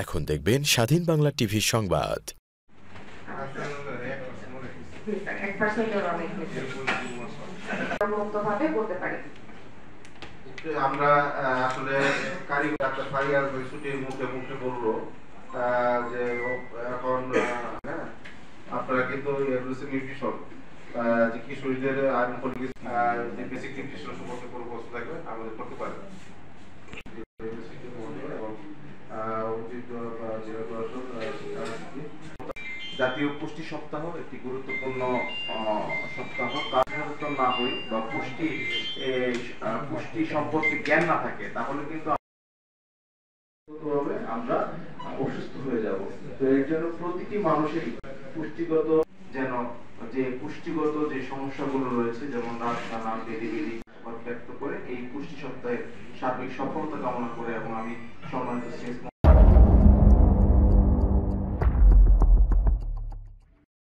এখন দেখবেন স্বাধীন বাংলা টিভির সংবাদ। আমরা আসলে কারিগর ডাক্তার ফারিয়ার ছুটির মুখে মুখে বললো যে এখন আপনারা কিন্তু নিউট্রিশন যে কিশোরীদের যে বেসিক নিউট্রিশন সম্পর্কে কোনো প্রশ্ন থাকবে আমাদের করতে পারেন। জাতীয় পুষ্টি সপ্তাহ একটি গুরুত্বপূর্ণ সপ্তাহ। সচেতন না হই বা পুষ্টি সম্পর্কে জ্ঞান না থাকে তাহলে কিন্তু আমরা অসুস্থ হয়ে যাব। তো এর জন্য প্রতিটি মানুষেরই পুষ্টিগত যে সমস্যাগুলো রয়েছে যেমন রাতকানা বেরিবেরি ব্যক্ত করে এই পুষ্টি সপ্তাহের সার্বিক সফলতা কামনা করে এবং আমি সম্মানিত